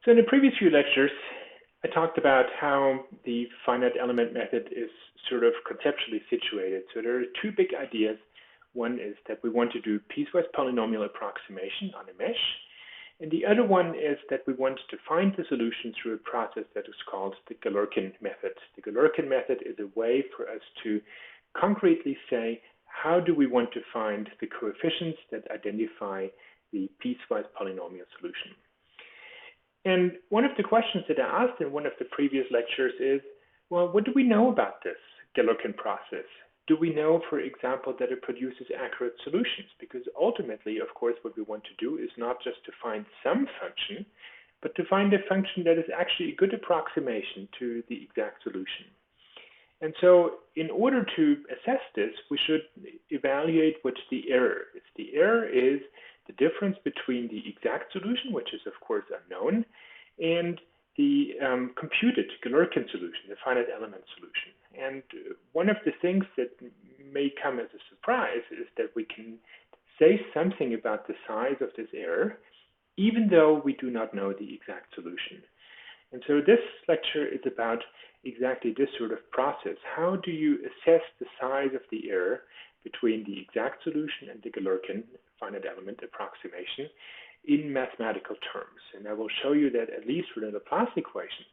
So in the previous few lectures, I talked about how the finite element method is sort of conceptually situated. So there are two big ideas. One is that we want to do piecewise polynomial approximation on a mesh. And the other one is that we want to find the solution through a process that is called the Galerkin method. The Galerkin method is a way for us to concretely say, how do we want to find the coefficients that identify the piecewise polynomial solution? And one of the questions that I asked in one of the previous lectures is, well, what do we know about this Galerkin process? Do we know, for example, that it produces accurate solutions? Because ultimately, of course, what we want to do is not just to find some function, but to find a function that is actually a good approximation to the exact solution. And so in order to assess this, we should evaluate what the error is. The error is the difference between the exact solution, which is of course unknown, and the computed Galerkin solution, the finite element solution. And one of the things that may come as a surprise is that we can say something about the size of this error, even though we do not know the exact solution. And so this lecture is about exactly this sort of process. How do you assess the size of the error between the exact solution and the Galerkin finite element approximation in mathematical terms? And I will show you that at least for the Laplace equation,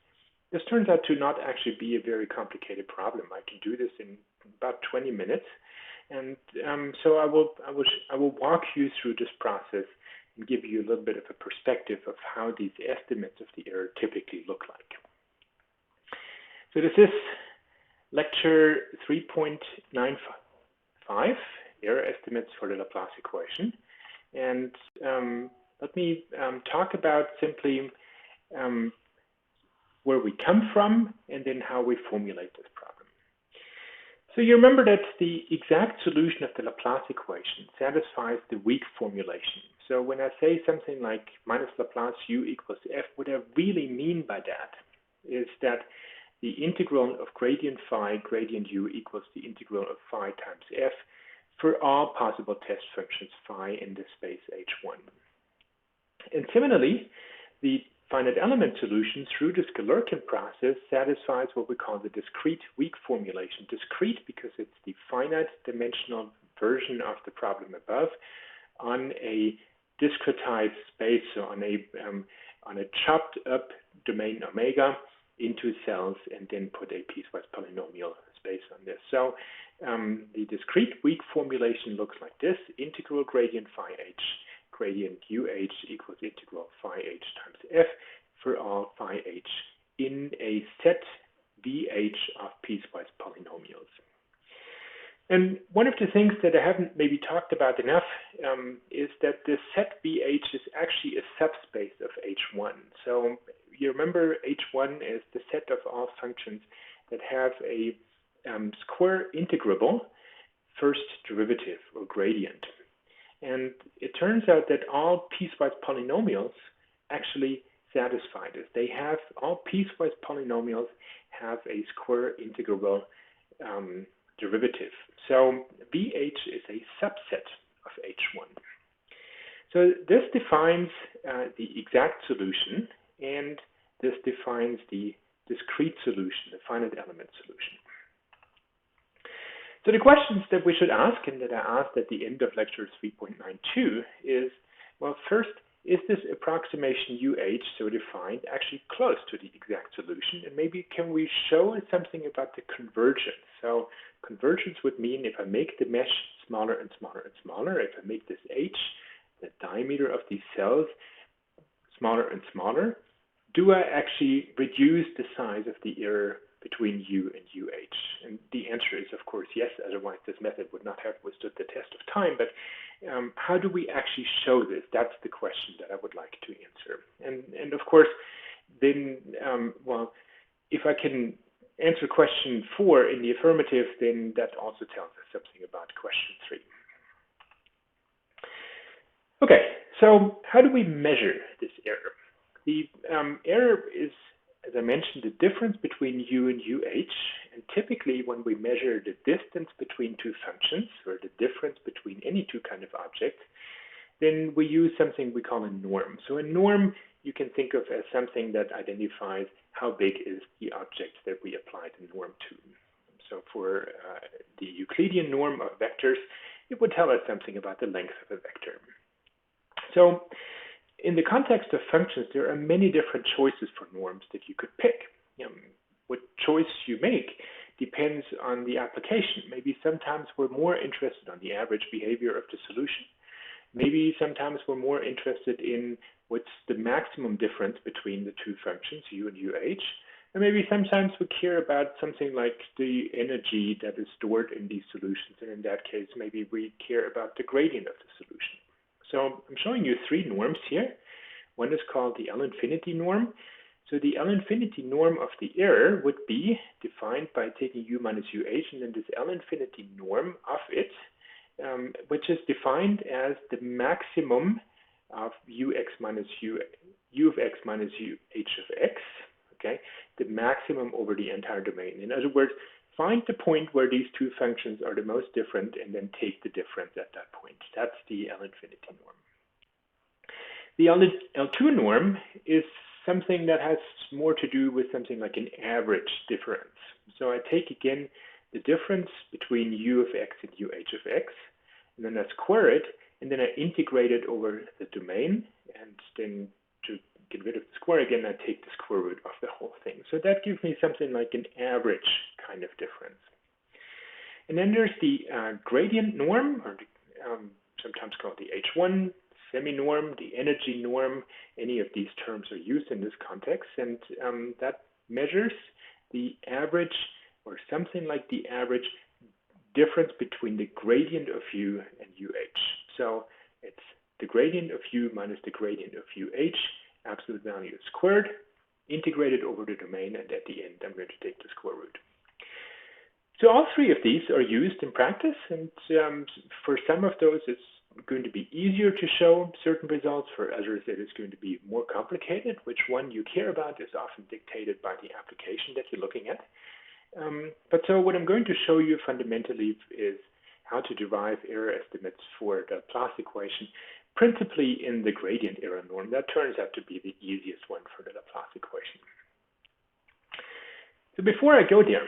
this turns out to not actually be a very complicated problem. I can do this in about 20 minutes. And so I will walk you through this process and give you a little bit of a perspective of how these estimates of the error typically look like. So this is lecture 3.95, error estimates for the Laplace equation. And let me talk about simply where we come from and then how we formulate this problem. So you remember that the exact solution of the Laplace equation satisfies the weak formulation. So when I say something like minus Laplace u equals f, what I really mean by that is that the integral of gradient phi gradient u equals the integral of phi times f for all possible test functions phi in the space H1. And similarly, the finite element solution through this Galerkin process satisfies what we call the discrete weak formulation. Discrete because it's the finite dimensional version of the problem above on a discretized space, so on a chopped up domain omega into cells and then put a piecewise polynomial space on this. So the discrete weak formulation looks like this: integral gradient phi h gradient UH equals integral phi h times f for all phi h in a set VH of piecewise polynomials. And one of the things that I haven't maybe talked about enough is that this set VH is actually a subspace of H1. So you remember H1 is the set of all functions that have a square integrable first derivative or gradient. And it turns out that all piecewise polynomials actually satisfy this. They have, all piecewise polynomials have a square integrable derivative. So VH is a subset of H1. So this defines the exact solution, and this defines the discrete solution, the finite element solution. So the questions that we should ask, and that I asked at the end of lecture 3.92 is, well, first, is this approximation UH, so defined, actually close to the exact solution? And maybe can we show something about the convergence? So convergence would mean if I make the mesh smaller and smaller and smaller, if I make this H, the diameter of these cells, smaller and smaller, do I actually reduce the size of the error between U and UH? And the answer is, of course, yes. Otherwise, this method would not have withstood the test of time. But how do we actually show this? That's the question that I would like to answer. And of course, then, well, if I can answer question 4 in the affirmative, then that also tells us something about question 3. Okay, so how do we measure this error? The error is, as I mentioned, the difference between U and UH, and typically when we measure the distance between two functions, or the difference between any two kind of objects, then we use something we call a norm. So a norm you can think of as something that identifies how big is the object that we applied the norm to. So for the Euclidean norm of vectors, it would tell us something about the length of a vector. So in the context of functions, there are many different choices for norms that you could pick. What choice you make depends on the application. Maybe sometimes we're more interested on the average behavior of the solution. Maybe sometimes we're more interested in what's the maximum difference between the two functions, u and uh. And maybe sometimes we care about something like the energy that is stored in these solutions. And in that case, maybe we care about the gradient of the solution. So I'm showing you three norms here. One is called the L-infinity norm. So the L-infinity norm of the error would be defined by taking u minus uh, and then this L-infinity norm of it, which is defined as the maximum of u of x minus h of x, okay, the maximum over the entire domain. In other words, find the point where these two functions are the most different and then take the difference at that point. That's the L-infinity norm. The L2 norm is something that has more to do with something like an average difference. So I take again the difference between u of x and uh of x, and then I square it, and then I integrate it over the domain, and then to get rid of the square again, I take the square root of the whole thing. So that gives me something like an average kind of difference. And then there's the gradient norm, or sometimes called the H1, semi-norm, the energy norm. Any of these terms are used in this context, and that measures the average, or something like the average difference between the gradient of u and uh. So it's the gradient of u minus the gradient of uh, absolute value squared, integrated over the domain, and at the end I'm going to take the square root. So all three of these are used in practice, and for some of those it's going to be easier to show certain results. For others it is going to be more complicated. Which one you care about is often dictated by the application that you're looking at. But so what I'm going to show you fundamentally is how to derive error estimates for the Laplace equation, principally in the gradient error norm. That turns out to be the easiest one for the Laplace equation. So before I go there,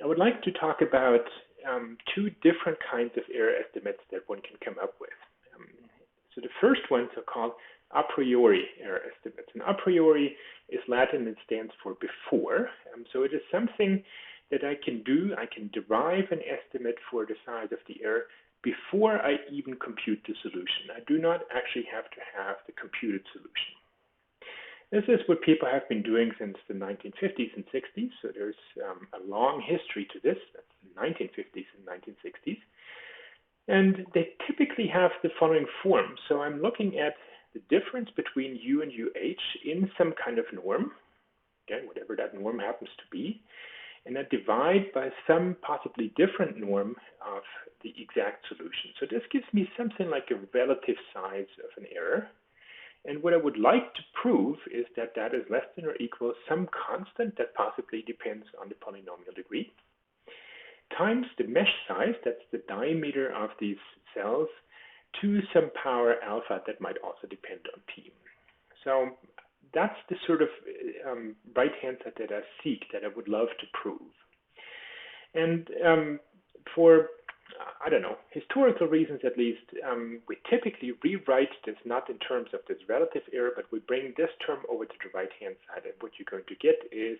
I would like to talk about two different kinds of error estimates that one can come up with. So the first ones are called a priori error estimates. And a priori is Latin and stands for before. So it is something that I can do. I can derive an estimate for the size of the error before I even compute the solution. I do not actually have to have the computed solution. This is what people have been doing since the 1950s and 60s. So there's a long history to this. That's the 1950s and 1960s. And they typically have the following form. So I'm looking at the difference between u and uh in some kind of norm, again, whatever that norm happens to be, and I divide by some possibly different norm of the exact solution. So this gives me something like a relative size of an error. And what I would like to prove is that that is less than or equal some constant that possibly depends on the polynomial degree, times the mesh size, that's the diameter of these cells, to some power alpha that might also depend on p. So that's the sort of right-hand side that I seek, that I would love to prove. And for, I don't know, historical reasons at least, we typically rewrite this not in terms of this relative error, but we bring this term over to the right-hand side. And what you're going to get is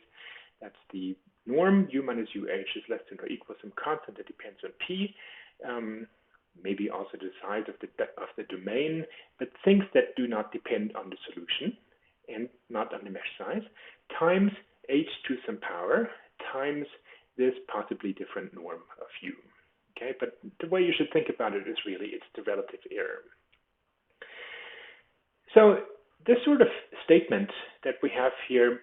that's the norm u minus uh is less than or equal some constant that depends on p, maybe also the size of the domain, but things that do not depend on the solution and not on the mesh size, times h to some power times this possibly different norm of u. Okay, but the way you should think about it is really it's the relative error. So this sort of statement that we have here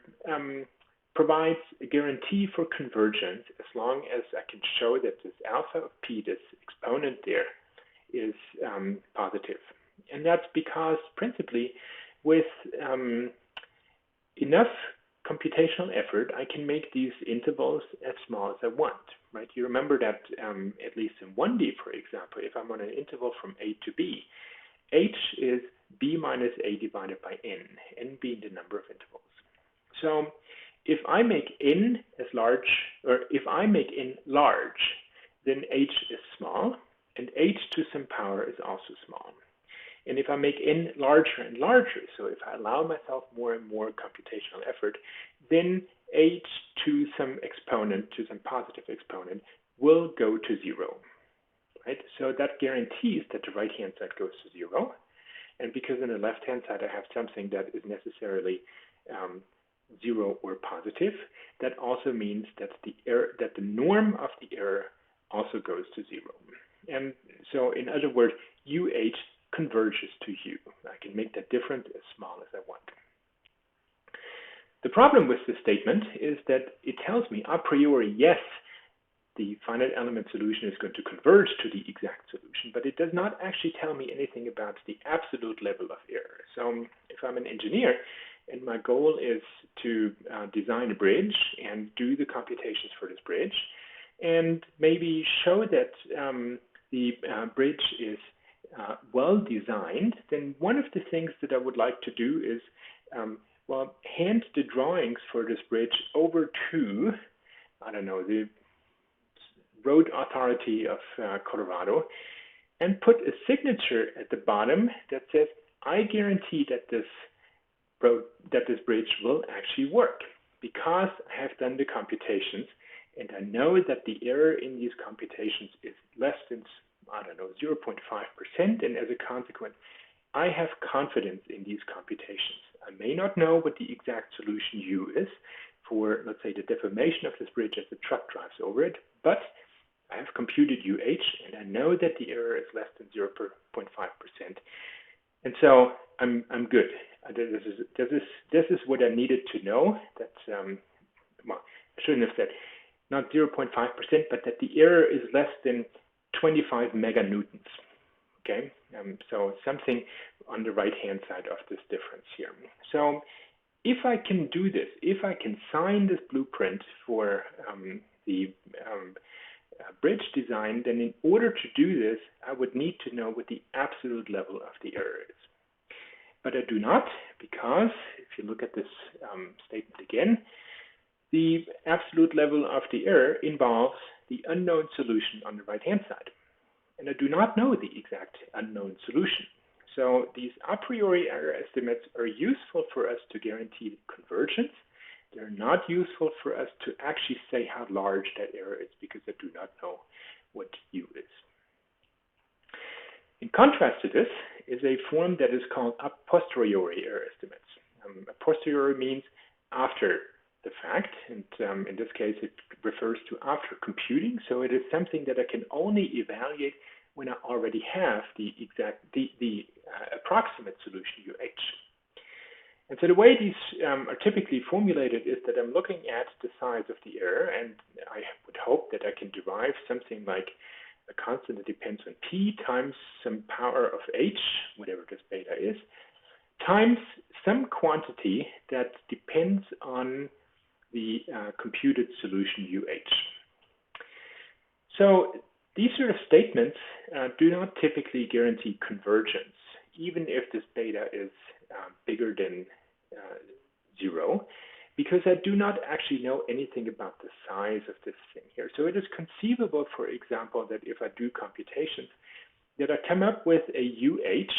provides a guarantee for convergence as long as I can show that this alpha of p, this exponent there, is positive. And that's because principally with enough computational effort, I can make these intervals as small as I want, right? You remember that at least in 1D, for example, if I'm on an interval from A to B, h is b minus a divided by n being the number of intervals. So if I make n as large, or if I make n large, then h is small, and h to some power is also small. And if I make n larger and larger, so if I allow myself more and more computational effort, then h to some exponent, to some positive exponent, will go to 0. Right? So that guarantees that the right-hand side goes to 0. And because on the left-hand side I have something that is necessarily 0 or positive, that also means that the norm of the error also goes to 0. And so in other words, UH converges to U. I can make that difference as small as I want. The problem with this statement is that it tells me a priori, yes, the finite element solution is going to converge to the exact solution, but it does not actually tell me anything about the absolute level of error. So if I'm an engineer and my goal is to design a bridge and do the computations for this bridge, and maybe show that the bridge is well designed, then one of the things that I would like to do is, well, hand the drawings for this bridge over to, I don't know, the road authority of Colorado, and put a signature at the bottom that says, I guarantee that this bridge will actually work because I have done the computations and I know that the error in these computations is less than, I don't know, 0.5%, and as a consequence, I have confidence in these computations. I may not know what the exact solution U is for, let's say, the deformation of this bridge as the truck drives over it, but I have computed UH, and I know that the error is less than 0.5%. And so I'm good. This is what I needed to know. That, well, I shouldn't have said not 0.5%, but that the error is less than 25 meganewtons. Okay, so something on the right-hand side of this difference here. So if I can do this, if I can sign this blueprint for the bridge design, then in order to do this, I would need to know what the absolute level of the error is. But I do not, because if you look at this statement again, the absolute level of the error involves the unknown solution on the right-hand side. And I do not know the exact unknown solution. So these a priori error estimates are useful for us to guarantee convergence. They're not useful for us to actually say how large that error is because I do not know what U is. In contrast to this is a form that is called a posteriori error estimates. A posteriori means after the fact, and in this case it refers to after computing, so it is something that I can only evaluate when I already have the approximate solution UH. And so the way these are typically formulated is that I'm looking at the size of the error, and I would hope that I can derive something like a constant that depends on p times some power of h, whatever this beta is, times some quantity that depends on the computed solution UH. So these sort of statements do not typically guarantee convergence, even if this beta is bigger than 0, because I do not actually know anything about the size of this thing here. So it is conceivable, for example, that if I do computations, that I come up with a UH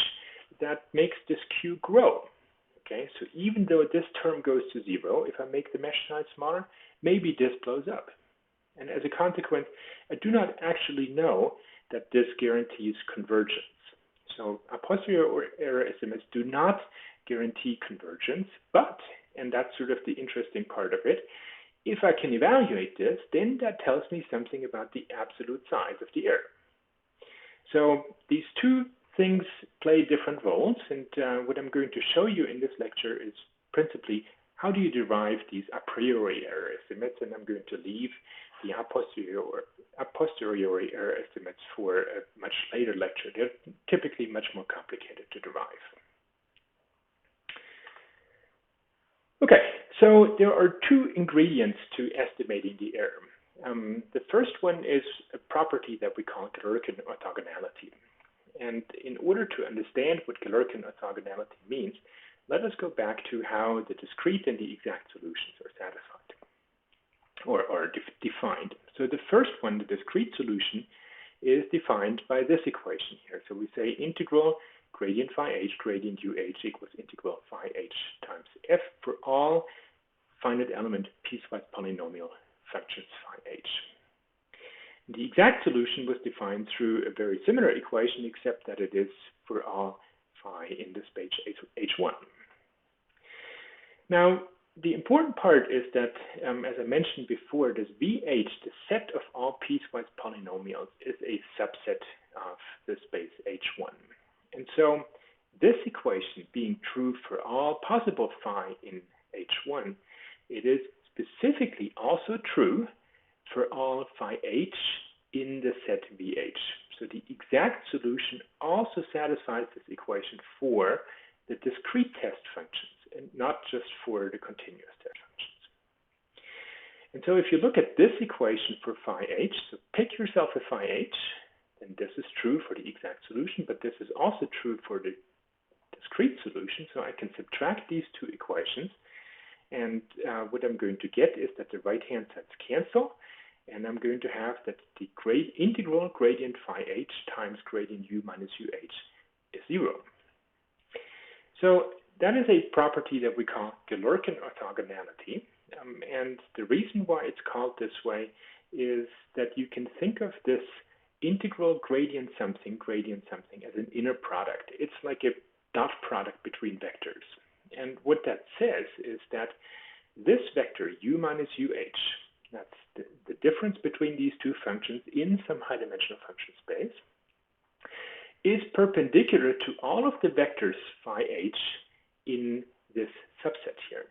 that makes this Q grow. Okay, so even though this term goes to 0, if I make the mesh size smaller, maybe this blows up. And as a consequence, I do not actually know that this guarantees convergence. So a posteriori error estimates do not guarantee convergence, but, and that's sort of the interesting part of it, if I can evaluate this, then that tells me something about the absolute size of the error. So these two things play different roles, and what I'm going to show you in this lecture is principally how do you derive these a priori error estimates, and I'm going to leave the a posteriori error estimates for a much later lecture. They're typically much more complicated to derive. Okay, so there are two ingredients to estimating the error. The first one is a property that we call Galerkin orthogonality. And in order to understand what Galerkin orthogonality means, let us go back to how the discrete and the exact solutions are satisfied or defined. So the first one, the discrete solution, is defined by this equation here. So we say integral gradient phi h gradient UH equals integral phi h times f for all finite element piecewise polynomial functions phi h. The exact solution was defined through a very similar equation, except that it is for all phi in the space h1. Now, the important part is that, as I mentioned before, this VH, the set of all piecewise polynomials, is a subset of the space H1. And so this equation being true for all possible phi in H1, it is specifically also true for all phi H in the set VH. So the exact solution also satisfies this equation for the discrete test functions, and not just for the continuous test functions. And so if you look at this equation for phi h, so pick yourself a phi h, then this is true for the exact solution, but this is also true for the discrete solution. So I can subtract these two equations, and what I'm going to get is that the right-hand sides cancel, and I'm going to have that the integral gradient phi h times gradient u minus uh is 0. So that is a property that we call Galerkin orthogonality, and the reason why it's called this way is that you can think of this integral gradient something as an inner product. It's like a dot product between vectors. And what that says is that this vector u minus uh, that's the difference between these two functions in some high-dimensional function space, is perpendicular to all of the vectors phi h in this subset here.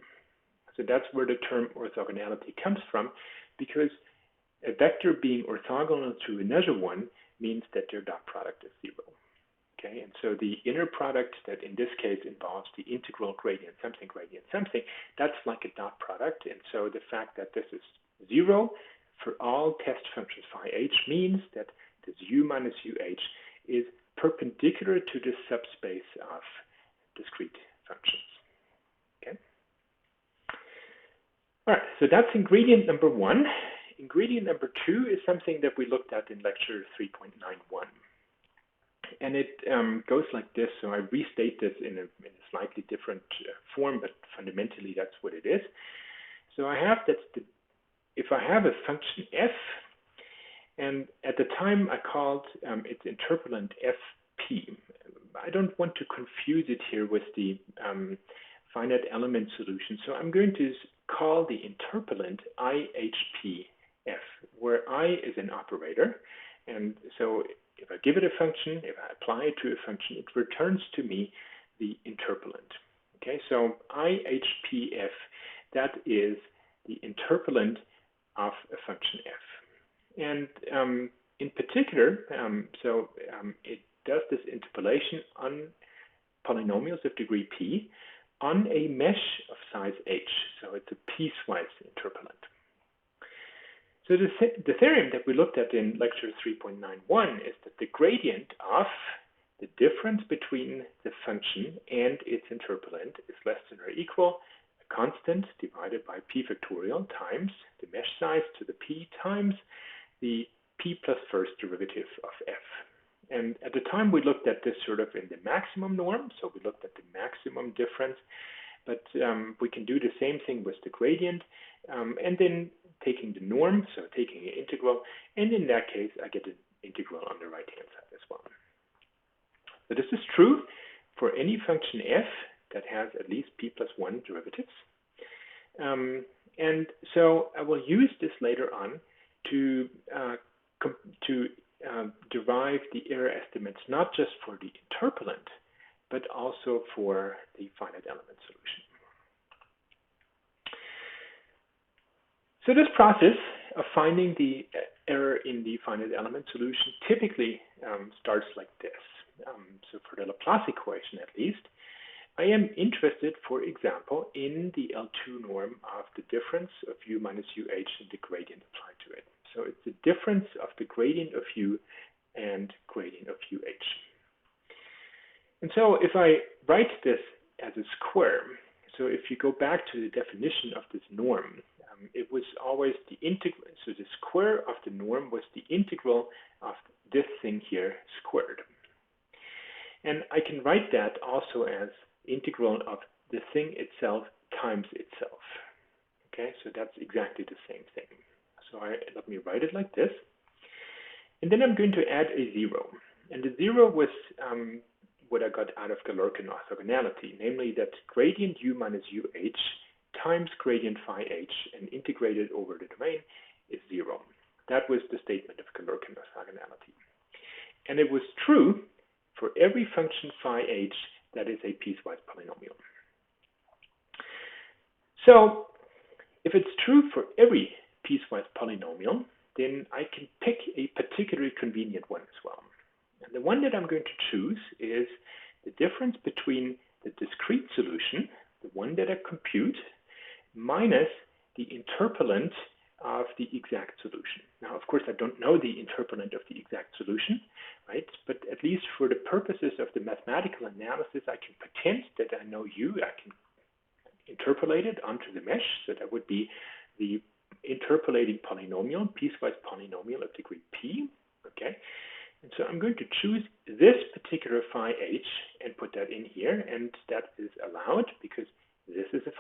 So that's where the term orthogonality comes from, because a vector being orthogonal to another one means that their dot product is 0. Okay, and so the inner product that in this case involves the integral gradient something, that's like a dot product. And so the fact that this is 0 for all test functions phi h means that this u minus uh is perpendicular to the subspace of discrete functions. Okay. All right, so that's ingredient number 1. Ingredient number 2 is something that we looked at in lecture 3.91. And it goes like this. So I restate this in a slightly different form, but fundamentally that's what it is. So I have that if I have a function f, and at the time I called its interpolant fp. I don't want to confuse it here with the finite element solution. So I'm going to call the interpolant ihpf, where I is an operator. And so if I give it a function, if I apply it to a function, it returns to me the interpolant. Okay, so ihpf, that is the interpolant of a function f. And in particular, it does this interpolation on polynomials of degree p on a mesh of size h. So it's a piecewise interpolant. So the theorem that we looked at in lecture 3.91 is that the gradient of the difference between the function and its interpolant is less than or equal a constant divided by p factorial times the mesh size to the p times the p plus first derivative of f. And at the time we looked at this sort of in the maximum norm, so we looked at the maximum difference, but we can do the same thing with the gradient, and then taking the norm, so taking an integral, and in that case I get an integral on the right hand side as well. So this is true for any function f that has at least p plus 1 derivatives. And so I will use this later on to derive the error estimates not just for the interpolant, but also for the finite element solution. So this process of finding the error in the finite element solution typically starts like this. So for the Laplace equation at least, I am interested, for example, in the L2 norm of the difference of u minus uh and the gradient applied to it. So it's the difference of the gradient of u and gradient of uh. And so if I write this as a square, so if you go back to the definition of this norm, it was always the integral, so the square of the norm was the integral of this thing here squared. And I can write that also as integral of the thing itself times itself. Okay, so that's exactly the same thing. So let me write it like this. And then I'm going to add a 0. And the 0 was what I got out of Galerkin orthogonality, namely that gradient u minus uh times gradient phi h and integrated over the domain is 0. That was the statement of Galerkin orthogonality. And it was true for every function phi h that is a piecewise polynomial. So if it's true for every piecewise polynomial, then I can pick a particularly convenient one as well. And the one that I'm going to choose is the difference between the discrete solution, the one that I compute, minus the interpolant of the exact solution. Now, of course, I don't know the interpolant of the exact solution, right? But at least for the purposes of the mathematical analysis, I can pretend that I know u. I can interpolate it onto the mesh. So that would be the interpolating polynomial, piecewise polynomial of degree p, okay? And so I'm going to choose this particular phi h and put that in here, and that is allowed because this is a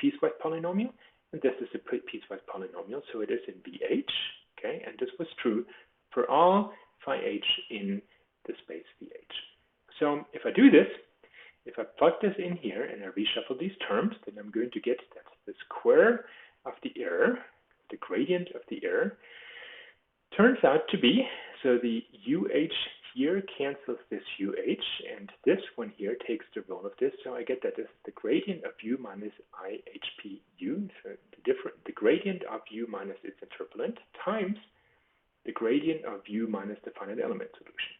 piecewise polynomial, and this is a piecewise polynomial, so it is in VH, okay? And this was true for all phi h in the space VH. So if I do this, if I plug this in here and I reshuffle these terms, then I'm going to get that the square of the error, the gradient of the error, turns out to be, so the UH here cancels this UH, and this one here takes the role of this, so I get that this is the gradient of U minus IHPU, so the gradient of U minus its interpolant, times the gradient of U minus the finite element solution.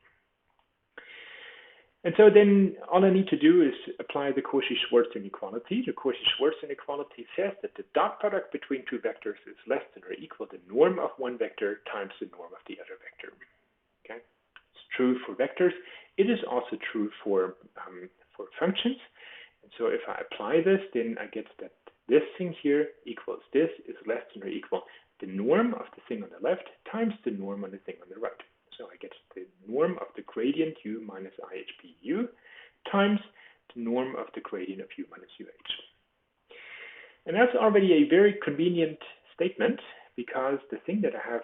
And so then all I need to do is apply the Cauchy-Schwarz inequality. The Cauchy-Schwarz inequality says that the dot product between two vectors is less than or equal to the norm of one vector times the norm of the other vector. Okay, it's true for vectors. It is also true for functions. And so if I apply this, then I get that this thing here equals this is less than or equal to the norm of the thing on the left times the norm on the thing on the right. So I get the norm of the gradient u minus IHPU times the norm of the gradient of u minus UH. And that's already a very convenient statement because the thing that I have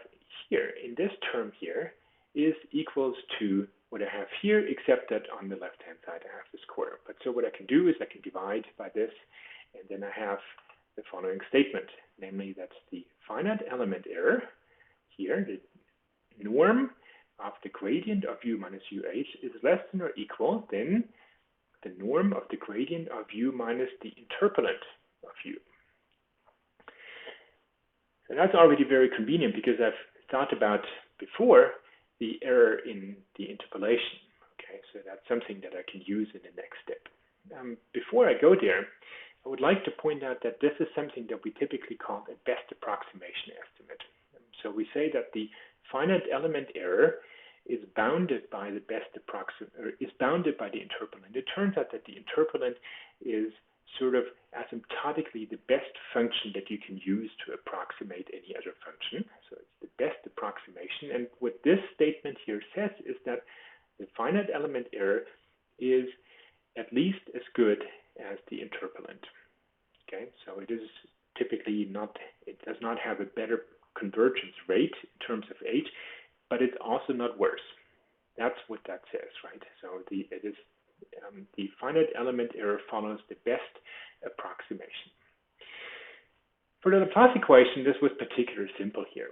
here in this term here is equals to what I have here, except that on the left-hand side I have the square. But so what I can do is I can divide by this, and then I have the following statement, namely that the finite element error here, the norm of the gradient of u minus UH is less than or equal than the norm of the gradient of u minus the interpolant of u. And that's already very convenient because I've thought about before the error in the interpolation. Okay, so that's something that I can use in the next step. Before I go there, I would like to point out that this is something that we typically call a best approximation estimate. So we say that the finite element error is bounded by the bounded by the interpolant. It turns out that the interpolant is sort of asymptotically the best function that you can use to approximate any other function. So it's the best approximation. And what this statement here says is that the finite element error is at least as good as the interpolant. Okay, so it is typically not, it does not have a better convergence rate in terms of H, but it's also not worse. That's what that says, right? So the finite element error follows the best approximation. For the Laplace equation, this was particularly simple here.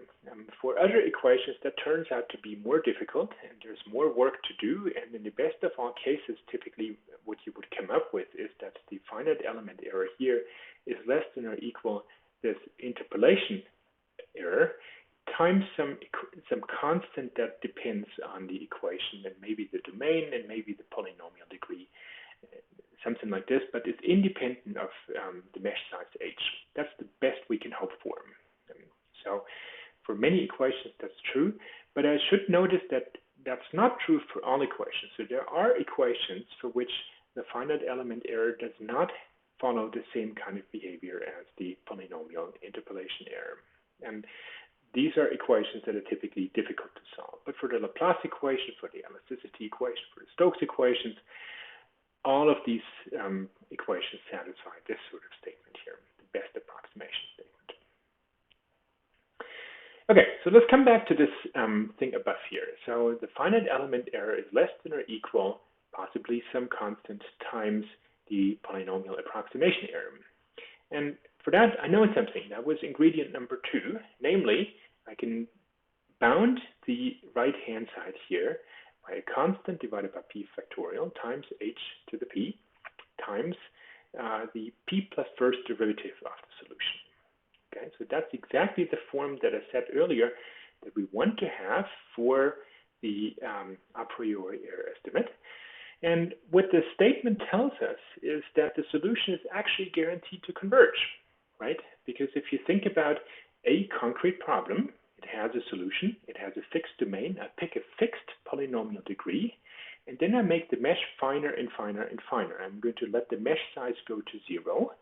For other equations, that turns out to be more difficult, and there's more work to do. And in the best of all cases, typically what you would come up with is that the finite element error here is less than or equal this interpolation error times some constant that depends on the equation, and maybe the domain and maybe the polynomial degree, something like this, but it's independent of the mesh size h. That's the best we can hope for. So for many equations that's true, but I should notice that that's not true for all equations. So there are equations for which the finite element error does not follow the same kind of behavior as the polynomial interpolation error. And these are equations that are typically difficult to solve. But for the Laplace equation, for the elasticity equation, for the Stokes equations, all of these equations satisfy this sort of statement here, the best approximation statement. Okay, so let's come back to this thing above here. So the finite element error is less than or equal, possibly some constant, times the polynomial approximation error. And for that, I know something. That was ingredient number 2, namely, I can bound the right-hand side here by a constant divided by p factorial times h to the p times the p plus first derivative of the solution. Okay, so that's exactly the form that I said earlier that we want to have for the a priori error estimate. And what this statement tells us is that the solution is actually guaranteed to converge, right? Because if you think about a concrete problem, it has a solution, it has a fixed domain, I pick a fixed polynomial degree, and then I make the mesh finer and finer and finer. I'm going to let the mesh size go to 0.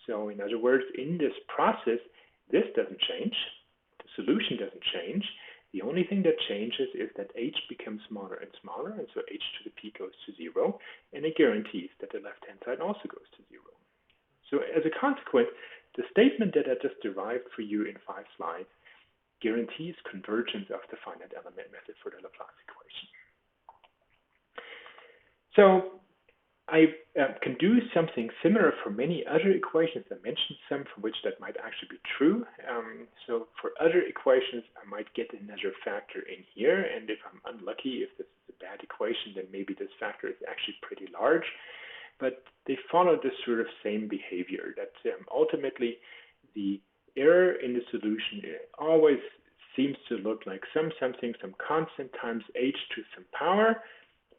So in other words, in this process, this doesn't change, the solution doesn't change. The only thing that changes is that h becomes smaller and smaller, and so h to the p goes to 0, and it guarantees that the left-hand side also goes to 0. So as a consequence, the statement that I just derived for you in 5 slides guarantees convergence of the finite element method for the Laplace equation. So I can do something similar for many other equations. I mentioned some for which that might actually be true. So for other equations, I might get another factor in here. And if I'm unlucky, if this is a bad equation, then maybe this factor is actually pretty large. But they follow this sort of same behavior that ultimately the error in the solution always seems to look like some constant times h to some power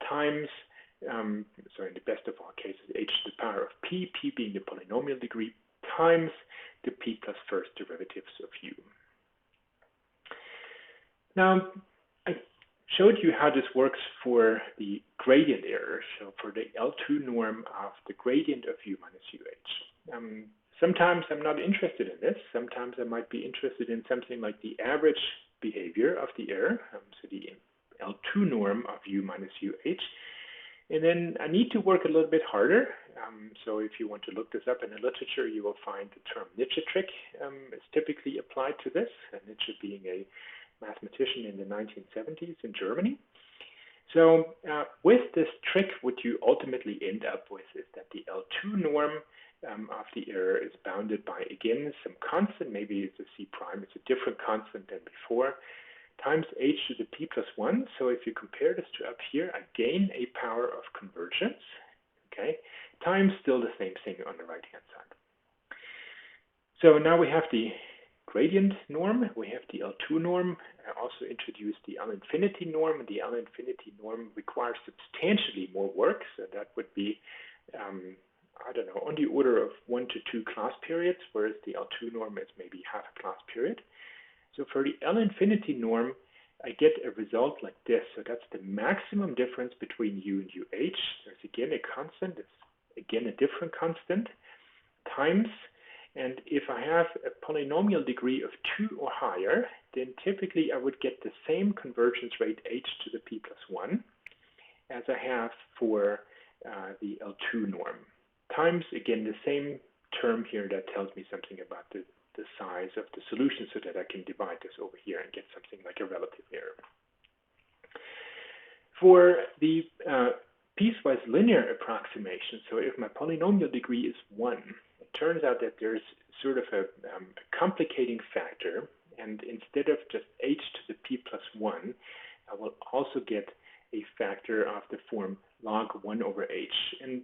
times so in the best of all cases, h to the power of p, p being the polynomial degree, times the p plus first derivatives of u. Now, I showed you how this works for the gradient error, so for the L2 norm of the gradient of u minus uh. Sometimes I'm not interested in this. Sometimes I might be interested in something like the average behavior of the error, so the L2 norm of u minus uh. And then I need to work a little bit harder. So if you want to look this up in the literature, you will find the term Nietzsche trick is typically applied to this, and Nietzsche being a mathematician in the 1970s in Germany. So with this trick, what you ultimately end up with is that the L2 norm of the error is bounded by, again, some constant, maybe it's a C prime, it's a different constant than before, times h to the p plus 1. So if you compare this to up here, I gain a power of convergence, okay, times still the same thing on the right-hand side. So now we have the gradient norm, we have the L2 norm. I also introduced the L infinity norm, and the L infinity norm requires substantially more work. So that would be, I don't know, on the order of 1 to 2 class periods, whereas the L2 norm is maybe half a class period. So for the L infinity norm, I get a result like this. So that's the maximum difference between u and uh. There's again a constant, it's again a different constant, times, and if I have a polynomial degree of 2 or higher, then typically I would get the same convergence rate h to the p plus 1 as I have for the L2 norm, times, again, the same term here that tells me something about the size of the solution so that I can divide this over here and get something like a relative error. For the piecewise linear approximation, so if my polynomial degree is 1, it turns out that there's sort of a complicating factor, and instead of just h to the p plus 1, I will also get a factor of the form log 1 over h. And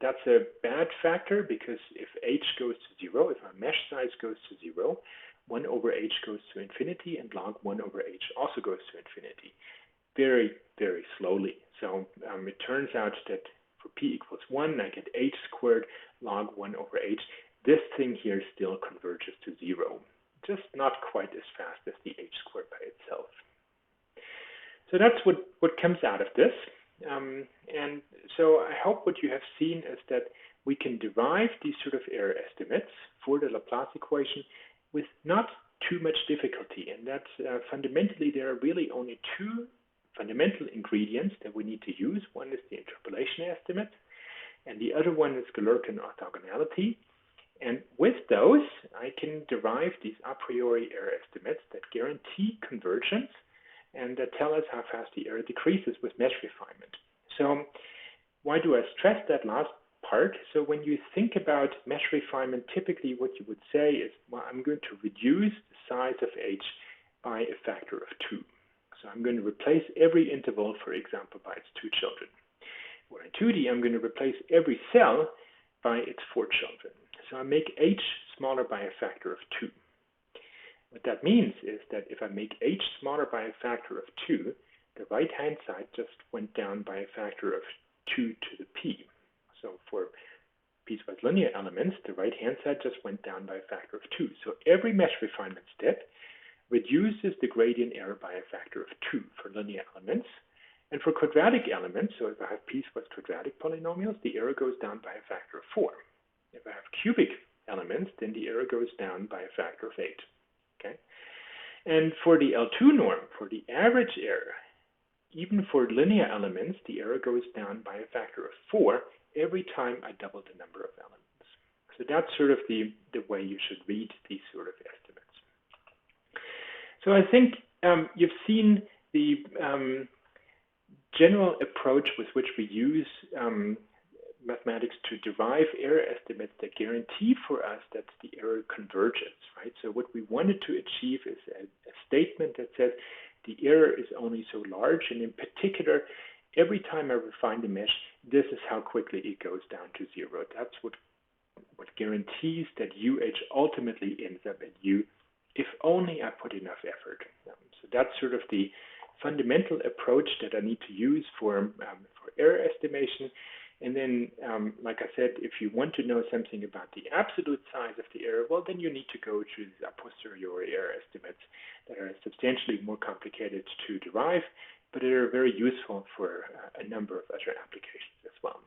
that's a bad factor because if h goes to 0, if our mesh size goes to 0, 1 over h goes to infinity, and log 1 over h also goes to infinity very, very slowly. So it turns out that for p equals 1, I get h squared log 1 over h. This thing here still converges to 0, just not quite as fast as the h squared by itself. So that's what comes out of this. And so I hope what you have seen is that we can derive these sort of error estimates for the Laplace equation with not too much difficulty. And that's fundamentally, there are really only two fundamental ingredients that we need to use. One is the interpolation estimate, and the other one is Galerkin orthogonality. And with those, I can derive these a priori error estimates that guarantee convergence and that tell us how fast the error decreases with mesh refinement. So why do I stress that last part? So when you think about mesh refinement, typically what you would say is, well, I'm going to reduce the size of H by a factor of 2. So I'm going to replace every interval, for example, by its 2 children. Or in 2D, I'm going to replace every cell by its 4 children. So I make H smaller by a factor of 2. What that means is that if I make H smaller by a factor of 2, the right-hand side just went down by a factor of 2 to the p. So for piecewise linear elements, the right-hand side just went down by a factor of 2. So every mesh refinement step reduces the gradient error by a factor of 2 for linear elements. And for quadratic elements, so if I have piecewise quadratic polynomials, the error goes down by a factor of 4. If I have cubic elements, then the error goes down by a factor of 8. Okay? And for the L2 norm, for the average error, even for linear elements, the error goes down by a factor of 4 every time I double the number of elements. So that's sort of the way you should read these sort of estimates. So I think you've seen the general approach with which we use mathematics to derive error estimates that guarantee for us that the error converges, right? So what we wanted to achieve is a statement that says the error is only so large, and in particular, every time I refine the mesh, this is how quickly it goes down to 0. That's what guarantees that UH ultimately ends up at U if only I put enough effort. So that's sort of the fundamental approach that I need to use for error estimation. And then, like I said, if you want to know something about the absolute size of the error, well, then you need to go to the a posteriori error estimates that are substantially more complicated to derive, but they are very useful for a number of other applications as well.